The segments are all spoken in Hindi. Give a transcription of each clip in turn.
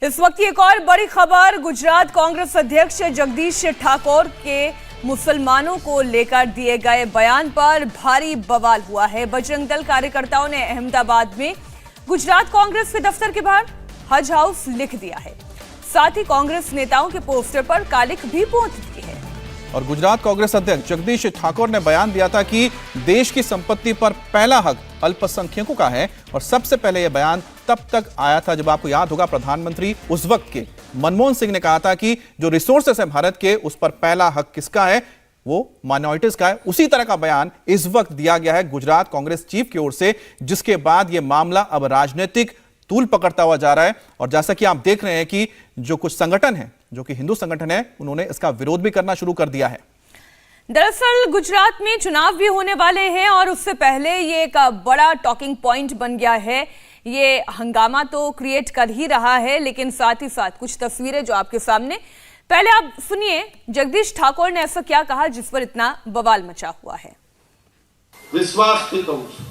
इस वक्त एक और बड़ी खबर गुजरात कांग्रेस अध्यक्ष जगदीश ठाकुर के मुसलमानों को लेकर दिए गए बयान पर भारी बवाल हुआ है। बजरंग दल कार्यकर्ताओं ने अहमदाबाद में गुजरात कांग्रेस के दफ्तर के बाहर हज हाउस लिख दिया है। साथ ही कांग्रेस नेताओं के पोस्टर पर कालिख भी पोत दी है। और गुजरात कांग्रेस अध्यक्ष जगदीश ठाकुर ने बयान दिया था कि देश की संपत्ति पर पहला हक अल्पसंख्यकों का है। और सबसे पहले यह बयान तब तक आया था जब आपको याद होगा प्रधानमंत्री उस वक्त के मनमोहन सिंह ने कहा था कि जो रिसोर्सेस है भारत के उस पर पहला हक किसका है, वो माइनॉरिटीज का है। उसी तरह का बयान इस वक्त दिया गया है गुजरात कांग्रेस चीफ की ओर से, जिसके बाद यह मामला अब राजनीतिक तूल पकड़ता हुआ जा रहा है। और जैसा कि आप देख रहे हैं कि जो कुछ संगठन है, जो कि हिंदू संगठन है, उन्होंने इसका विरोध भी करना शुरू कर दिया है। दरअसल गुजरात में चुनाव भी होने वाले हैं और उससे पहले ये एक बड़ा टॉकिंग पॉइंट बन गया है। ये हंगामा तो क्रिएट कर ही रहा है, लेकिन साथ ही साथ कुछ तस्वीरें जो आपके सामने, पहले आप सुनिए जगदीश ठाकुर ने ऐसा क्या कहा जिस पर इतना बवाल मचा हुआ है। विश्वास થી કહું છું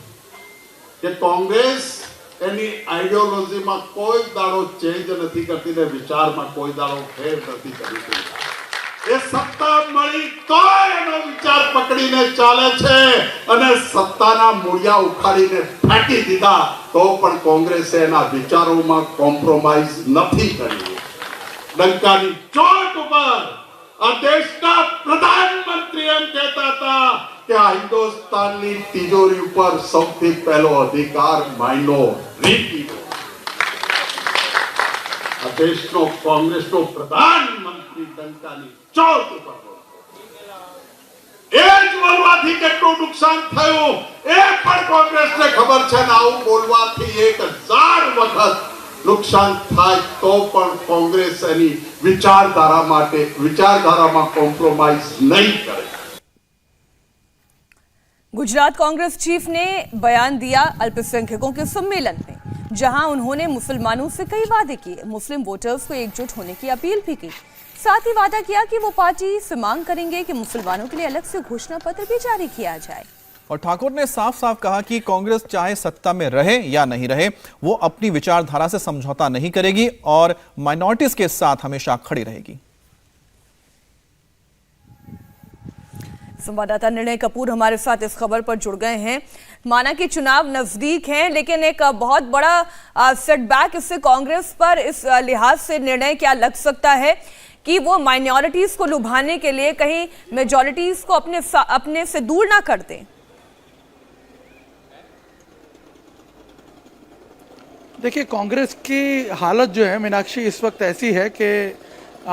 કે કોંગ્રેસ એની આઈડિયોલોજીમાં કોઈ દાડો ચેન્જ નથી કરતી ને વિચારમાં કોઈ દાડો ફેર નથી કરતી। એ સત્તા મળી તોય એનો વિચાર પકડીને ચાલે છે અને સત્તાના મૂળિયા ઉખાડીને ફેંકી દીધા તો પણ કોંગ્રેસે એના વિચારોમાં કોમ્પ્રોમાઇઝ નથી કરી। ડંકાની ચોટ ઉપર આ દેશના પ્રધાનમંત્રી એમ કહેતા હતા કે આ હિન્દુસ્તાનની તિજોરી ઉપર સૌથી પહેલો અધિકાર માઇનોરિટીનો। આ દેશનો કોંગ્રેસનો પ્રધાનમંત્રી ડંકાની ચોટ ઉપર એ જ બોલવાથી કેટલું નુકસાન થયું એ પણ કોંગ્રેસને ખબર છે ને આવું બોલવાથી 1000 વખત નુકસાન થાય તો પણ કોંગ્રેસ એની વિચારધારામાં કોમ્પ્રોમાઇઝ નહીં કરે। गुजरात कांग्रेस चीफ ने बयान दिया अल्पसंख्यकों के सम्मेलन में, जहां उन्होंने मुसलमानों से कई वादे किए, मुस्लिम वोटर्स को एकजुट होने की अपील भी की। साथ ही वादा किया कि वो पार्टी से मांग करेंगे कि मुसलमानों के लिए अलग से घोषणा पत्र भी जारी किया जाए। और ठाकुर ने साफ साफ कहा कि कांग्रेस चाहे सत्ता में रहे या नहीं रहे, वो अपनी विचारधारा से समझौता नहीं करेगी और माइनॉरिटीज के साथ हमेशा खड़ी रहेगी। संवाददाता निर्णय कपूर हमारे साथ इस खबर पर जुड़ गए हैं। माना कि चुनाव नजदीक हैं, लेकिन एक बहुत बड़ा सेटबैक इससे कांग्रेस पर इस लिहाज से निर्णय क्या लग सकता है कि वो माइनॉरिटीज को लुभाने के लिए कहीं मेजॉरिटीज को अपने से दूर ना कर दें। देखिए, कांग्रेस की हालत जो है मीनाक्षी इस वक्त ऐसी है कि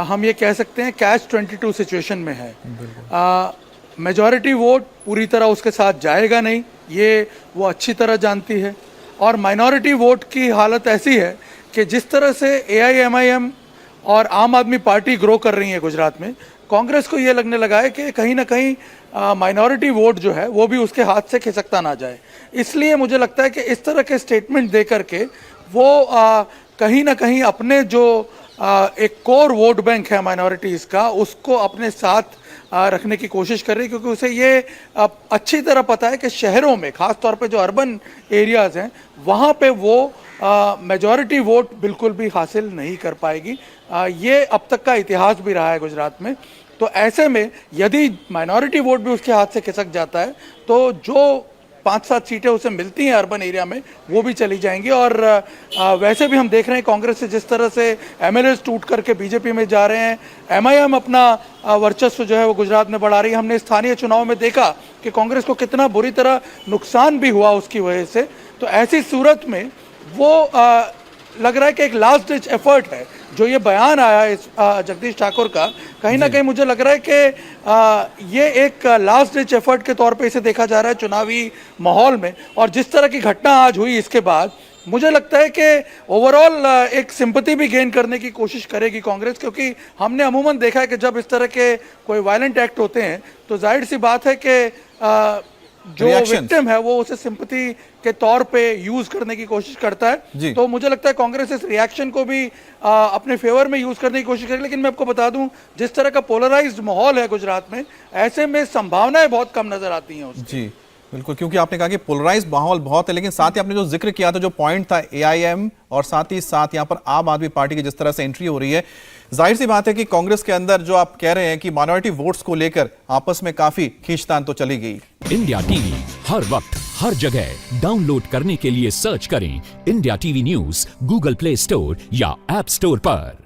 हम ये कह सकते हैं कैच 22 सिचुएशन में है। मेजॉरिटी वोट पूरी तरह उसके साथ जाएगा नहीं, ये वो अच्छी तरह जानती है। और माइनॉरिटी वोट की हालत ऐसी है कि जिस तरह से AIMIM और आम आदमी पार्टी ग्रो कर रही है गुजरात में, कांग्रेस को ये लगने लगा है कि कहीं ना कहीं माइनॉरिटी वोट जो है वो भी उसके हाथ से खिसकता ना जाए। इसलिए मुझे लगता है कि इस तरह के स्टेटमेंट दे करके वो कहीं ना कहीं अपने जो एक कोर वोट बैंक है माइनॉरिटीज़ का, उसको अपने साथ रखने की कोशिश कर रही है, क्योंकि उसे ये अच्छी तरह पता है कि शहरों में, ख़ास तौर पे जो अर्बन एरियाज़ हैं, वहाँ पे वो मेजॉरिटी वोट बिल्कुल भी हासिल नहीं कर पाएगी। ये अब तक का इतिहास भी रहा है गुजरात में। तो ऐसे में यदि माइनॉरिटी वोट भी उसके हाथ से खिसक जाता है तो जो 5-7 सीटें उसे मिलती हैं अर्बन एरिया में, वो भी चली जाएंगी। और वैसे भी हम देख रहे हैं कांग्रेस से जिस तरह से MLAs टूट करके बीजेपी में जा रहे हैं, MIM अपना वर्चस्व जो है वो गुजरात में बढ़ा रही है। हमने स्थानीय चुनाव में देखा कि कांग्रेस को कितना बुरी तरह नुकसान भी हुआ उसकी वजह से। तो ऐसी सूरत में वो लग रहा है कि एक लास्ट डिच एफर्ट है जो ये बयान आया इस जगदीश ठाकुर का। कहीं ना कहीं मुझे लग रहा है कि ये एक लास्ट डिच एफर्ट के तौर पे इसे देखा जा रहा है चुनावी माहौल में। और जिस तरह की घटना आज हुई इसके बाद मुझे लगता है कि ओवरऑल एक सिंपैथी भी गेन करने की कोशिश करेगी कांग्रेस, क्योंकि हमने अमूमन देखा है कि जब इस तरह के कोई वायलेंट एक्ट होते हैं तो जाहिर सी बात है कि जो विक्टिम है वो उसे सिंपैथी के तौर पे यूज करने की कोशिश करता है। तो मुझे लगता है कांग्रेस इस रिएक्शन को भी अपने फेवर में यूज करने की कोशिश करेगी। लेकिन मैं आपको बता दूं, जिस तरह का पोलराइज्ड माहौल है गुजरात में, ऐसे में संभावनाएं बहुत कम नजर आती हैं उसकी। जी बिल्कुल, क्योंकि आपने कहा कि पोलराइज माहौल बहुत है, लेकिन साथ ही आपने जो जिक्र किया था, जो पॉइंट था एआईएम और साथ ही साथ यहाँ पर आम आदमी पार्टी की जिस तरह से एंट्री हो रही है, जाहिर सी बात है कि कांग्रेस के अंदर जो आप कह रहे हैं कि माइनॉरिटी वोट्स को लेकर आपस में काफी खींचतान तो चली गई। इंडिया टीवी हर वक्त हर जगह डाउनलोड करने के लिए सर्च करें India TV news Google play store या ऐप स्टोर पर।